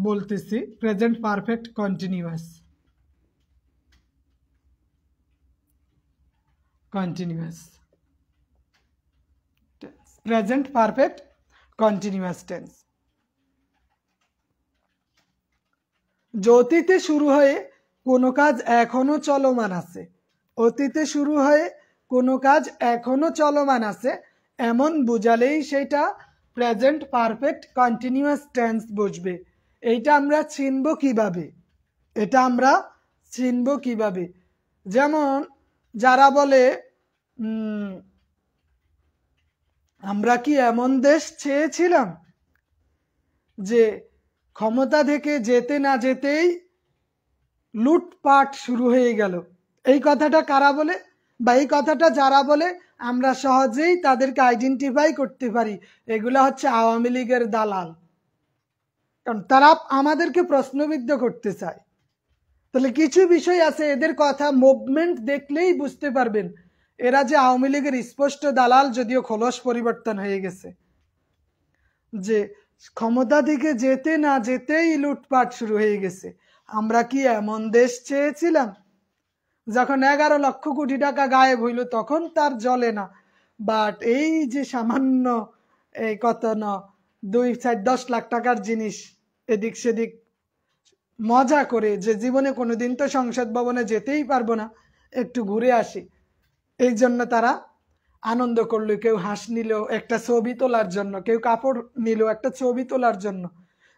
বলতেছি, present perfect continuous, continuous tense, present perfect continuous tense. অতীতে শুরু হয়ে কোনো কাজ এখনো চলমান আছে, অতীতে শুরু হয়ে কোনো কাজ এখনো চলমান আছে এমন বুঝালেই সেটা প্রেজেন্ট পারফেক্ট কন্টিনিউয়াস টেন্স বুঝবে। এইটা আমরা চিনব কিভাবে? এটা আমরা চিনব কিভাবে? যেমন যারা বলে আমরা কি এমন দেশ চেয়েছিলাম যে ক্ষমতা থেকে যেতে না যেতেই লুটপাট শুরু হয়ে গেল? এই কথাটা কারা বলে বা এই কথাটা যারা বলে আমরা সহজেই তাদেরকে আইডেন্টিফাই করতে পারি, এগুলা হচ্ছে আওয়ামী লীগের দালাল। কারণ তারা আমাদেরকে প্রশ্নবিদ্ধ করতে চায়। তাহলে কিছু বিষয় আছে, এদের কথা মুভমেন্ট দেখলেই বুঝতে পারবেন এরা যে আওয়ামী লীগের স্পষ্ট দালাল, যদিও খোলস পরিবর্তন হয়ে গেছে। যে ক্ষমতা থেকে যেতে না যেতেই লুটপাট শুরু হয়ে গেছে। আমরা কি এমন দেশ চেয়েছিলাম? যখন 11 লক্ষ কোটি টাকা গায়েব হইল তখন তার জ্বলে না, বাট এই যে সামান্য এই কত না 2-4-10 লাখ টাকার জিনিস এদিক সেদিক মজা করে, যে জীবনে কোনোদিন তো সংসদ ভবনে যেতেই পারবো না, একটু ঘুরে আসি, এই জন্য তারা আনন্দ করলো। কেউ হাঁস নিল একটা ছবি তোলার জন্য, কেউ কাপড় নিল একটা ছবি তোলার জন্য,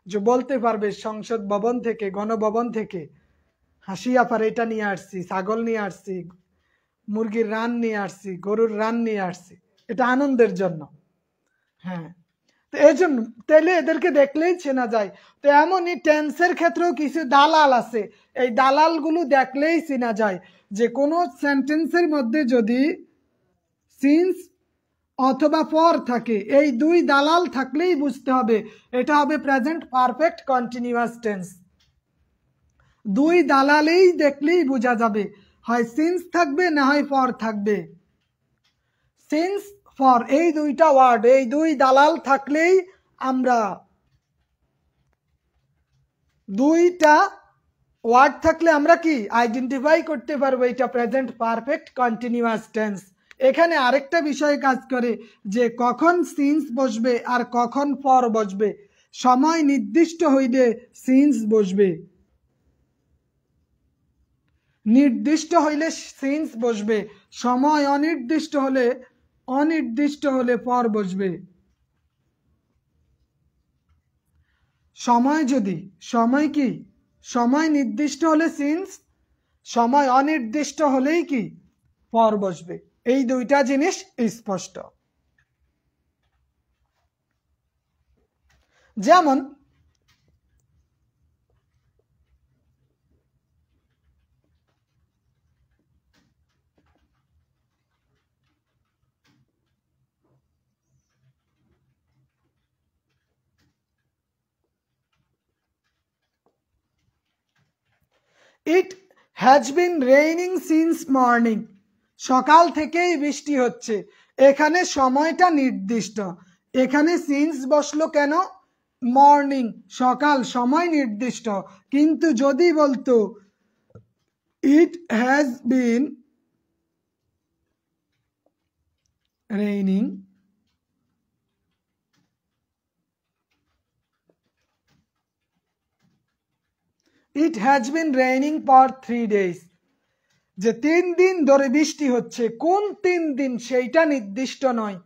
যে বলতে পারবে সংসদ ভবন থেকে, গণভবন থেকে হাসি আপার এটা নিয়ে আসছি, ছাগল নিয়ে আসছি, মুরগির রান নিয়ে আসছি, গরুর রান নিয়ে আসছি, এটা আনন্দের জন্য। হ্যাঁ, তো এই জন্য তাহলে এদেরকে দেখলেই চেনা যায়। তো এমনই টেন্সের ক্ষেত্রেও কিছু দালাল আছে, এই দালালগুলো দেখলেই চেনা যায়। যে কোনো সেন্টেন্সের মধ্যে যদি সিন্স অথবা ফর থাকে, এই দুই দালাল থাকলেই বুঝতে হবে এটা হবে প্রেজেন্ট পারফেক্ট কন্টিনিউয়াস টেন্স। দুই দালালেই দেখলেই বোঝা যাবে, হয় সিন্স থাকবে না হয় ফর থাকবে। সিন্স ফর এই দুইটা ওয়ার্ড, এই দুই দালাল থাকলেই আমরা, দুইটা ওয়ার্ড থাকলে আমরা কি আইডেন্টিফাই করতে পারবো এটা প্রেজেন্ট পারফেক্ট কন্টিনিউয়াস টেন্স। এখানে আরেকটা বিষয় কাজ করে যে কখন সিন্স বসবে আর কখন ফর বসবে। সময় নির্দিষ্ট হইলে সিন্স বসবে, নির্দিষ্ট হইলে সিন্স বসবে, সময় অনির্দিষ্ট হলে ফর বসবে। সময় কি সময় নির্দিষ্ট হলে সিন্স, সময় অনির্দিষ্ট হলেই কি ফর বসবে। এই দুইটা জিনিস স্পষ্ট। যেমন it has been raining since morning, সকাল থেকেই বৃষ্টি হচ্ছে। এখানে সময়টা নির্দিষ্ট, এখানে সিন্স বসলো কেন? মর্নিং সকাল, সময় নির্দিষ্ট। কিন্তু যদি বলতো it has been raining it has been raining for 3 days, যে 3 দিন ধরে বৃষ্টি হচ্ছে। কোন 3 দিন সেইটা নির্দিষ্ট নয়।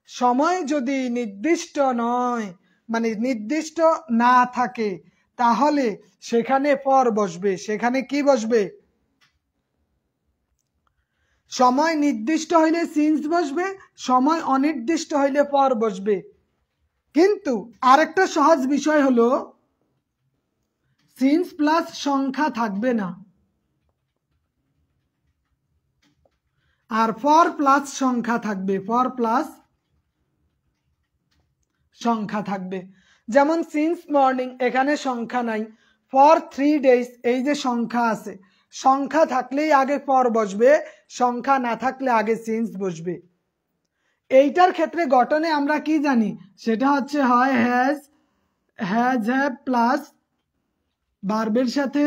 সময় যদি নির্দিষ্ট নয়, মানে নির্দিষ্ট না থাকে, তাহলে সেখানে ফর বসবে। সেখানে কি বসবে? সময় নির্দিষ্ট হইলে সিন্স বসবে, সময় অনির্দিষ্ট হইলে ফর বসবে। কিন্তু আরেকটা সহজ বিষয় হলো সিন্স প্লাস সংখ্যা থাকবে না, আর ফর প্লাস সংখ্যা থাকবে, ফর প্লাস সংখ্যা থাকবে। যেমন সিন্স মর্নিং, এখানে সংখ্যা নাই। ফর 3 days, এই যে সংখ্যা আছে, সংখ্যা থাকলেই আগে ফর বসবে, সংখ্যা না থাকলে আগে সিন্স বসবে। এইটার ক্ষেত্রে গঠনে আমরা কি জানি, সেটা হচ্ছে হয় হ্যাজ হ্যাভ প্লাস ভার্বের সাথে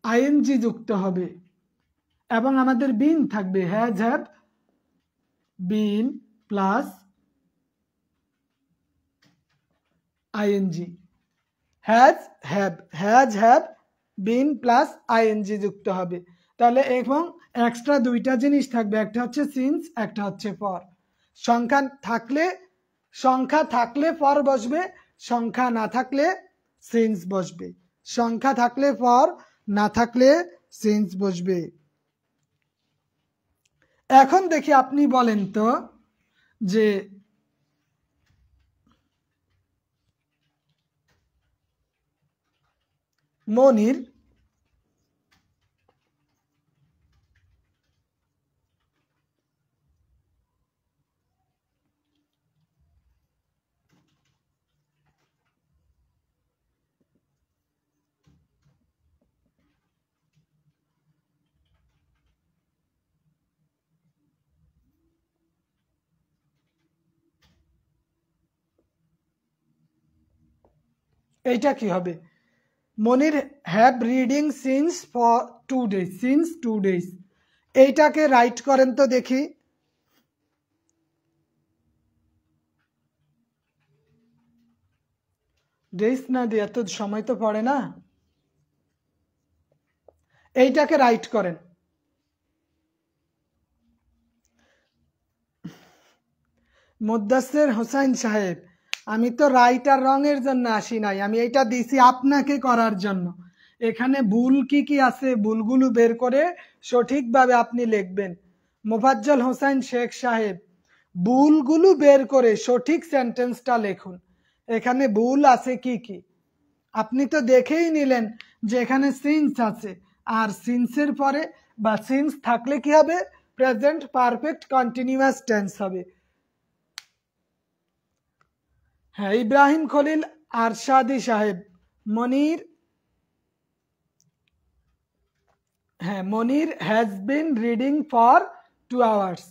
আইএনজি যুক্ত হবে, এবং আমাদের বিন থাকবে, has have been plus ING. Has have been plus ING যুক্ত হবে। তাহলে এবং এক্সট্রা দুইটা জিনিস থাকবে, একটা হচ্ছে সিন্স, একটা হচ্ছে ফর। সংখ্যা থাকলে ফর বসবে, সংখ্যা না থাকলে সিন্স বসবে। সংখ্যা থাকলে ফর, না থাকলে সিন্স বসবে। এখন দেখি আপনি বলেন তো যে মনির এইটা কি হবে? Monir have reading since for 2 days, since 2 days, এইটাকে রাইট করেন তো দেখি। ডেইস না দিয়ে এত সময় তো পড়ে না, এইটাকে রাইট করেন। মুদ্দাসির হোসেন সাহেব, আমি তো রাইট আর রং এর জন্য আসি নাই, আমি এইটা দিছি আপনাকে করার জন্য। এখানে ভুল কি কি আছে ভুলগুলো বের করে সঠিকভাবে আপনি লিখবেন। মোফাজ্জল হোসেন শেখ সাহেব, ভুলগুলো বের করে সঠিক সেন্টেন্সটা লিখুন। এখানে ভুল আছে কি কি আপনি তো দেখেই নিলেন যে এখানে সিন্স আছে, আর সিন্সের পরে বা সিন্স থাকলে কি হবে? প্রেজেন্ট পারফেক্ট কন্টিনিউয়াস টেন্স হবে। হ্যাঁ, ইব্রাহিম খলিল আরশাদি সাহেব, মনির, হ্যাঁ Monir has been reading for 2 hours।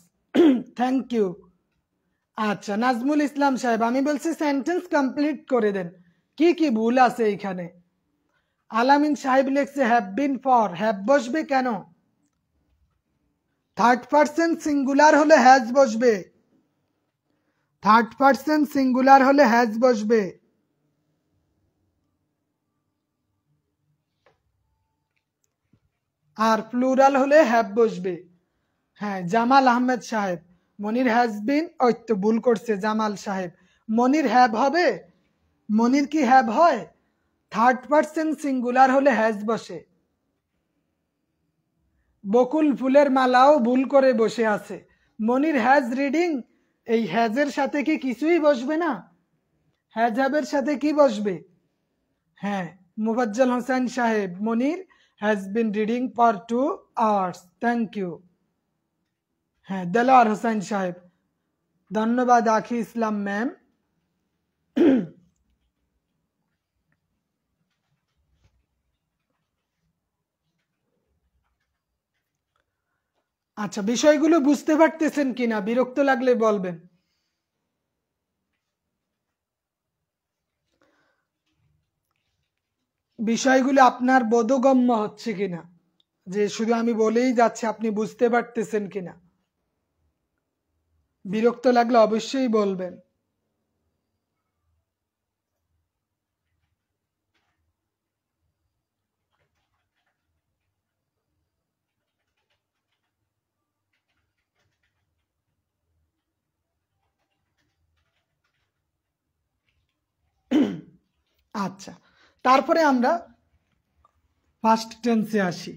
Thank you. আচ্ছা, নাজমুল ইসলাম সাহেব, আমি বলছি সেন্টেন্স কমপ্লিট করে দেন, কি কি ভুল আছে এইখানে? আলামিন সাহেব লিখছে হ্যাভ বিন ফর, হ্যাভ বসবে কেন? থার্ড পারসন সিঙ্গুলার হলে হ্যাজ বসবে, থার্ড পারসন সিঙ্গুলার হলে হ্যাজ বসবে। আর প্লুরাল হলে হ্যাভ বসবে। হ্যাঁ, জামাল আহমেদ সাহেব, মনির হ্যাজ বিন, ওই তো ভুল করছে জামাল সাহেব, মনির হ্যাভ হবে? মনির কি হ্যাভ হয়? থার্ড পারসন সিঙ্গুলার হলে হ্যাজ বসে। বকুল ফুলের মালাও ভুল করে বসে আছে, মনির হ্যাজ রিডিং, এই হ্যাজের সাথে কি কিছুই বসবে না? হ্যাজ হ্যাভের সাথে কি বসবে? হ্যাঁ, মুফাজ্জল হোসেন সাহেব, Monir has been reading for 2 hours। Thank you. হ্যাঁ, দেলোয়ার হোসেন সাহেব, ধন্যবাদ আখি ইসলাম ম্যাম। আচ্ছা, বিষয়গুলো বুঝতে পারতেছেন কিনা? বিরক্ত লাগলে বলবেন। বিষয়গুলো আপনার বোধগম্য হচ্ছে কিনা, যে শুধু আমি বলেই যাচ্ছি, আপনি বুঝতে পারতেছেন কিনা? বিরক্ত লাগলে অবশ্যই বলবেন। আচ্ছা, তারপরে আমরা ফার্স্ট টেন্সে আসি।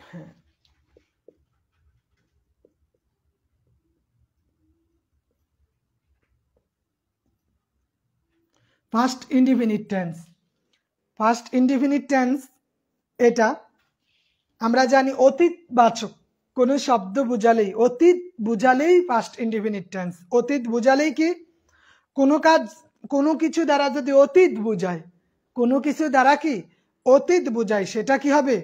হ্যাঁ, first indefinite tense. First indefinite tense এটা আমরা জানি অতীত বাচক কোনো শব্দ বুঝালেই, অতীত বুঝালেই ফার্স্ট ইনডিফিনিট টেন্স। অতীত বুঝালেই কি? কোনো কাজ, কোনো কিছু দ্বারা যদি অতীত বুঝায়, কোনো কিছু দ্বারা কি অতীত বুঝায়, সেটা কি হবে?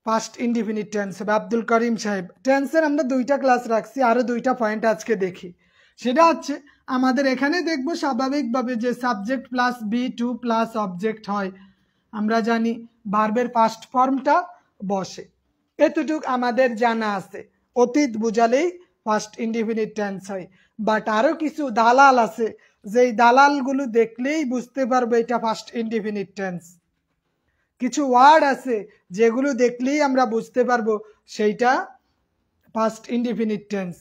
ফার্স্ট ইনডিফিনিট টেন্স হবে। আব্দুল করিম সাহেব, টেন্সের আমরা 2টা ক্লাস রাখছি, আরো 2টা পয়েন্ট আজকে দেখি। সেটা হচ্ছে আমাদের এখানে দেখবো স্বাভাবিকভাবে যে subject plus B2 plus object হয়, আমরা জানি ভার্বের পাস্ট ফর্মটা বসে, এতটুক আমাদের জানা আছে। অতীত বুঝালেই ফার্স্ট ইনডিফিনিট টেন্স হয়। বাট আরো কিছু দালাল আছে, যেই দালালগুলো দেখলেই বুঝতে পারবে এটা ফার্স্ট ইনডিফিনিট টেন্স। কিছু ওয়ার্ড আছে যেগুলো দেখলেই আমরা বুঝতে পারবো সেইটা ফার্স্ট ইনডিফিনিট টেন্স।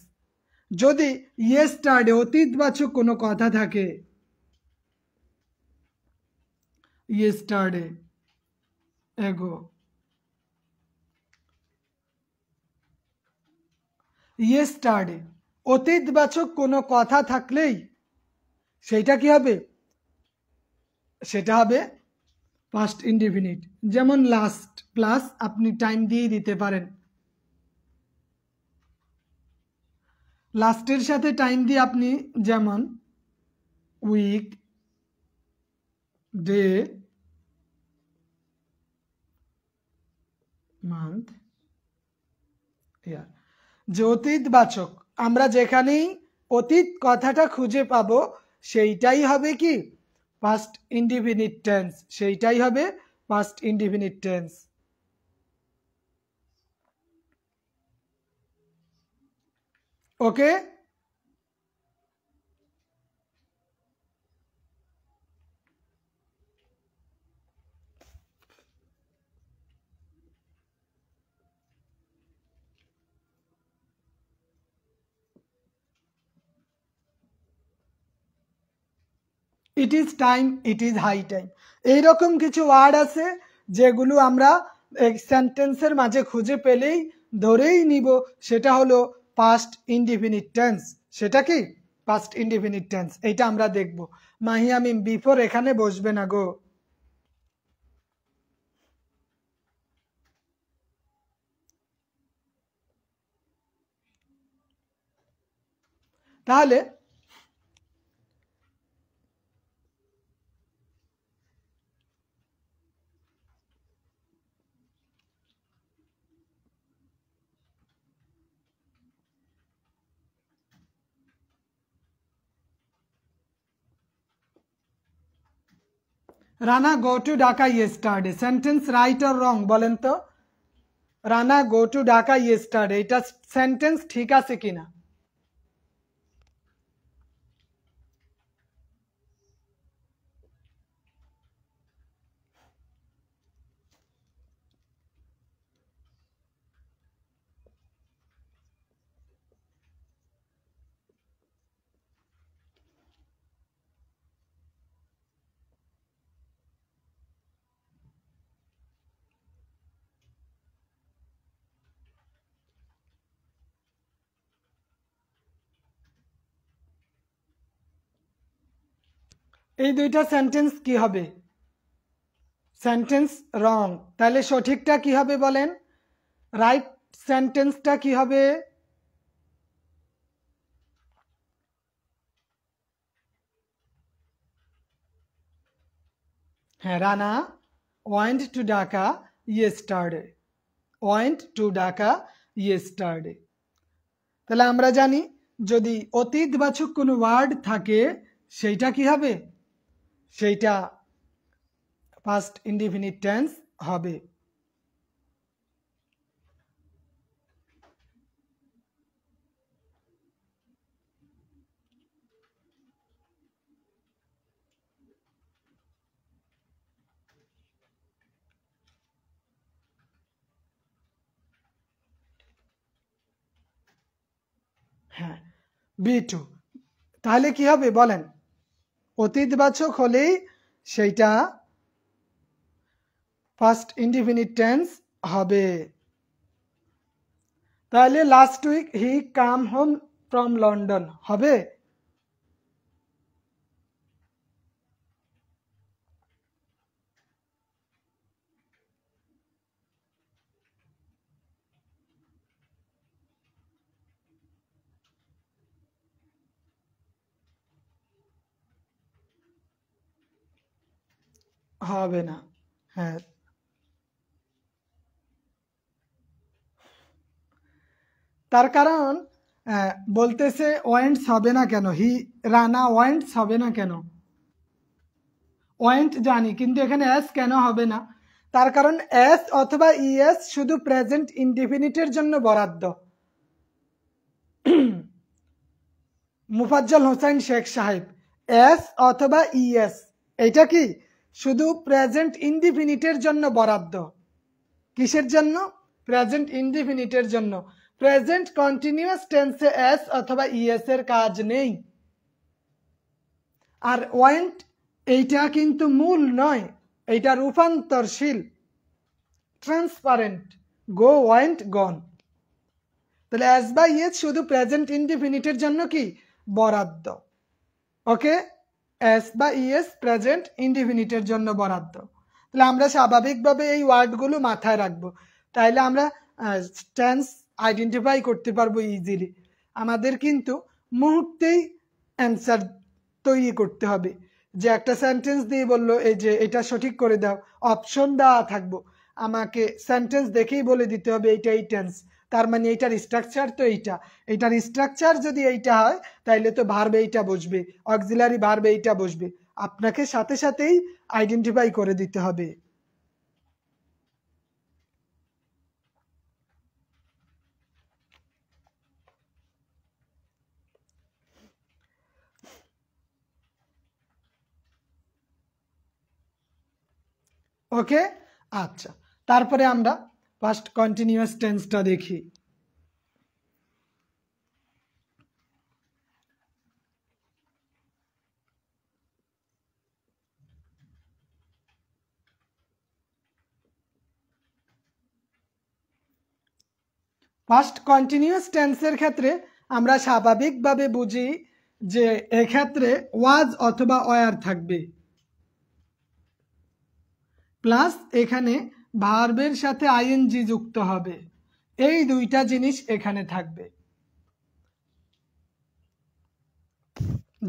যদি ইয়েস্টারডে অতীতবাচক কোনো কথা থাকে, yesterday, ago. yesterday অতীতবাচক কোনো কথা থাকলেই সেটা কি হবে, সেটা হবে past indefinite। যেমন লাস্ট প্লাস আপনি টাইম দিয়ে দিতে পারেন, লাস্টের সাথে টাইম দিয়ে আপনি যেমন উইক, ডে, মান্থ, ইয়ার। যে অতীতবাচক আমরা যেখানেই অতীত কথাটা খুঁজে পাবো সেইটাই হবে কি পাস্ট ইনডিফিনিট টেন্স, সেইটাই হবে past indefinite tense. Okay, it is time, it is high time, এইরকম কিছু ওয়ার্ড আছে যেগুলো আমরা সেন্টেন্সের মাঝে খুঁজে পেলেই ধরেই নিব সেটা হলো পাস্ট ইনডিফিনিট টেন্স। সেটা কি পাস্ট ইনডিফিনিট টেন্স, এটা আমরা দেখব। মাহিয়া মিম বিফোর এখানে বসবে না গো। তাহলে Rana go to Dhaka yesterday, sentence write or wrong বলেন তো? Rana go to Dhaka yesterday, এটা সেন্টেন্স ঠিক আছে কিনা? এই দুইটা সেন্টেন্স কি হবে? সেন্টেন্স রং। তাহলে সঠিকটা কি হবে বলেন? রাইট সেন্টেন্সটা কি হবে? হ্যাঁ, Rana went to Dhaka yesterday, went to Dhaka yesterday. তাহলে আমরা জানি যদি অতীতবাচক কোনো ওয়ার্ড থাকে সেইটা কি হবে, সেইটা পাস্ট ইনডিফিনিট টেন্স হবে। হ্যাঁ, B2। তাহলে কি হবে বলেন? অতীতবাচক হলেই সেইটা ফার্স্ট ইনডিফিনিট টেন্স হবে। তাহলে last week he come home from London হবে? হবে না। হ্যাঁ, তার কারণ বলতেছে ওয়েন্টস হবে না কেন, হি রানা ওয়েন্টস হবে না কেন? ওয়েন্ট জানি, কিন্তু এখানে এস কেন হবে না? তার কারণ এস অথবা ইএস শুধু প্রেজেন্ট ইনডিফিনিটের জন্য বরাদ্দ। মুফাজ্জল হোসেন শেখ সাহেব, এস অথবা ইএস এটা কি শুধু প্রেজেন্ট ইনডিফিনিটের জন্য বরাদ্দ। কিসের জন্য? প্রেজেন্ট ইনডিফিনিটের জন্য। প্রেজেন্ট কন্টিনিউয়াস টেন্সে এস অথবা ইএস এর কাজ নেই। আর ওয়েন্ট এইটা কিন্তু মূল নয়, এইটা রূপান্তরশীল, ট্রান্সপারেন্ট, গো, ওয়েন্ট, গন। তাহলে এস বা ইয়েস শুধু প্রেজেন্ট ইনডিফিনিটের জন্য কি বরাদ্দ। ওকে, এস বা ইয়েস প্রেজেন্ট ইনডিফিনিটের জন্য বরাদ্দ। তাহলে আমরা স্বাভাবিকভাবে এই ওয়ার্ডগুলো মাথায় রাখবো, তাইলে আমরা টেন্স আইডেন্টিফাই করতে পারবো ইজিলি। আমাদের কিন্তু মুহূর্তেই অ্যান্সার তৈরি করতে হবে। যে একটা সেন্টেন্স দিয়ে বললো এই যে এটা সঠিক করে দাও, অপশন দেওয়া থাকবো, আমাকে সেন্টেন্স দেখেই বলে দিতে হবে এইটাই টেন্স, তার মানে এইটার স্ট্রাকচার তো এইটার স্ট্রাকচার যদি এইটা হয় তাইলে তো ভার্ব এইটা বসবে, অক্সিলারি ভার্ব এইটা বসবে, আপনাকে সাথে সাথেই আইডেন্টিফাই করে দিতে হবে। ওকে, আচ্ছা, তারপরে আমরা ফার্স্ট কন্টিনিউয়াস টেন্সটা দেখি। ফার্স্ট কন্টিনিউয়াস টেন্সের ক্ষেত্রে আমরা স্বাভাবিকভাবে বুঝি যে এক্ষেত্রে ওয়াজ অথবা ওয়ার থাকবে, প্লাস এখানে ভার্বের সাথে আইএনজি যুক্ত হবে, এই দুইটা জিনিস এখানে থাকবে।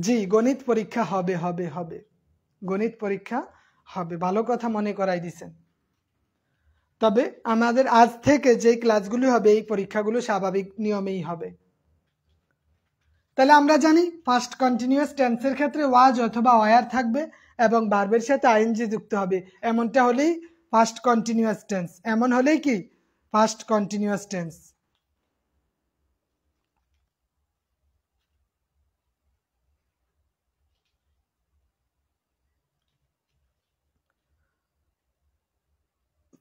জি, গণিত পরীক্ষা হবে হবে হবে, গণিত পরীক্ষা হবে, ভালো কথা মনে করাই দিছেন। তবে আমাদের আজ থেকে যে ক্লাসগুলো হবে এই পরীক্ষাগুলো স্বাভাবিক নিয়মেই হবে। তাহলে আমরা জানি ফার্স্ট কন্টিনিউয়াস টেন্সের ক্ষেত্রে ওয়াজ অথবা ওয়ার থাকবে এবং ভার্বের সাথে আইএনজি যুক্ত হবে, এমনটা হলেই ফার্স্ট কন্টিনিউয়াস টেন্স। এমন হলেই কি first continuous tense.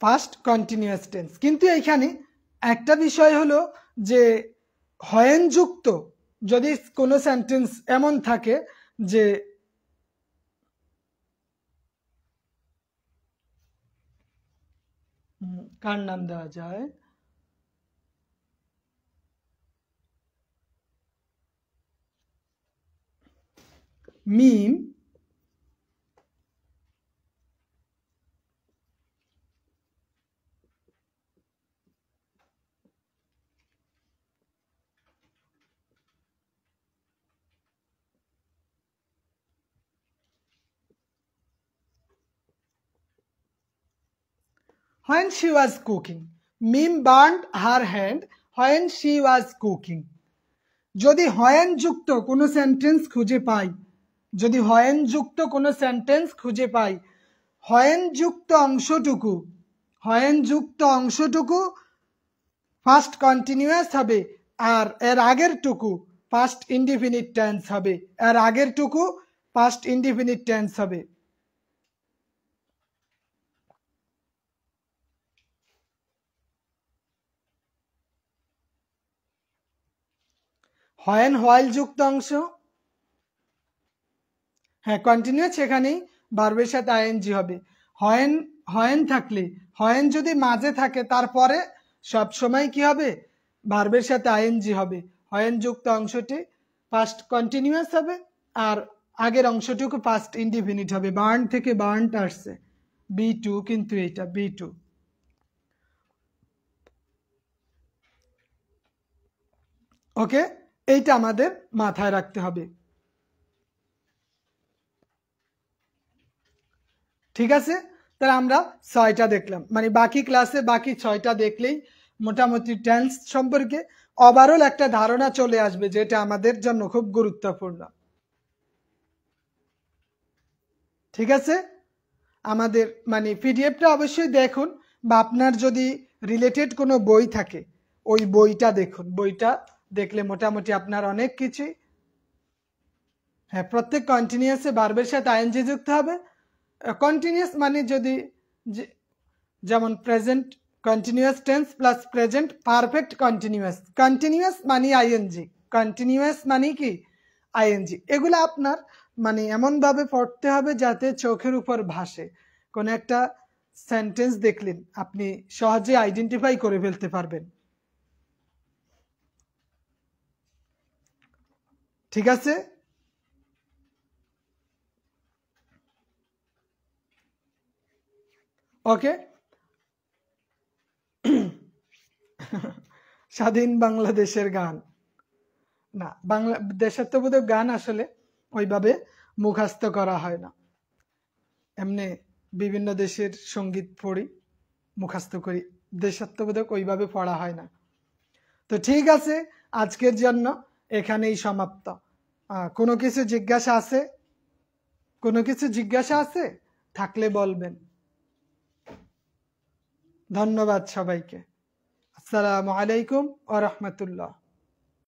First continuous tense. কিন্তু এখানে একটা বিষয় হলো যে হয়েন যুক্ত যদি কোনো সেন্টেন্স এমন থাকে যে কার নাম দেওয়া যায়, মিম, when she was cooking, Mim burned her hand when she was cooking। যদি হয়েন যুক্ত কোনো সেন্টেন্স খুঁজে পাই, যদি হয়েন যুক্ত কোনো সেন্টেন্স খুঁজে পাই, হয়েন যুক্ত অংশটুকু ফার্স্ট কন্টিনিউয়াস হবে, আর এর আগের টুকু ফার্স্ট ইনডিফিনিট টেন্স হবে, এর আগের টুকু ফার্স্ট ইনডিফিনিট টেন্স হবে। হয়েন হোয়াইল যুক্ত অংশ, হ্যাঁ কন্টিনিউয়াস, সেখানেই ভার্বের সাথে আইএনজি হবে। হয়েন থাকলে, হয়েন যদি মাঝে থাকে তারপরে সব সময় কি হবে ভার্বের সাথে আইএনজি হবে। হয়েন যুক্ত অংশটি ফার্স্ট কন্টিনিউয়াস হবে আর আগের অংশটুকু ফার্স্ট ইনডিফিনিট হবে। বার্ন থেকে বার্নট আসছে, B2, কিন্তু এটা B2। ওকে, এইটা আমাদের মাথায় রাখতে হবে। ঠিক আছে, তাহলে আমরা 6টা দেখলাম, মানে বাকি ক্লাসে বাকি 6টা দেখলেই মোটামুটি টেন্স সম্পর্কে ওভারঅল একটা ধারণা চলে আসবে, যেটা আমাদের জন্য খুব গুরুত্বপূর্ণ। ঠিক আছে, আমাদের মানে পিডিএফটা অবশ্যই দেখুন, বা আপনার যদি রিলেটেড কোনো বই থাকে ওই বইটা দেখুন, বইটা দেখলে মোটামুটি আপনার অনেক কিছুই, হ্যাঁ প্রত্যেক কন্টিনিউয়াসে ভার্বের সাথে আইএনজি যুক্ত হবে। কন্টিনিউয়াস মানে যদি যেমন present continuous tense plus present perfect continuous, continuous মানে আইএনজি, কন্টিনিউয়াস মানে কি আইএনজি, এগুলো আপনার মানে এমনভাবে পড়তে হবে যাতে চোখের উপর ভাসে। কোন একটা সেন্টেন্স দেখলেন, আপনি সহজে আইডেন্টিফাই করে ফেলতে পারবেন। ঠিক আছে? ওকে। স্বাধীন বাংলাদেশের গান, না বাংলা দেশাত্মবোধক গান আসলে ওইভাবে মুখস্থ করা হয় না। এমনি বিভিন্ন দেশের সঙ্গীত পড়ি, মুখস্থ করি, দেশাত্মবোধক ওইভাবে পড়া হয় না। তো ঠিক আছে, আজকের জন্য এখানেই সমাপ্ত। কোনো কিছু জিজ্ঞাসা আছে? কোনো কিছু জিজ্ঞাসা আছে থাকলে বলবেন। ধন্যবাদ সবাইকে। আসসালামু আলাইকুম ওয়া রাহমাতুল্লাহ।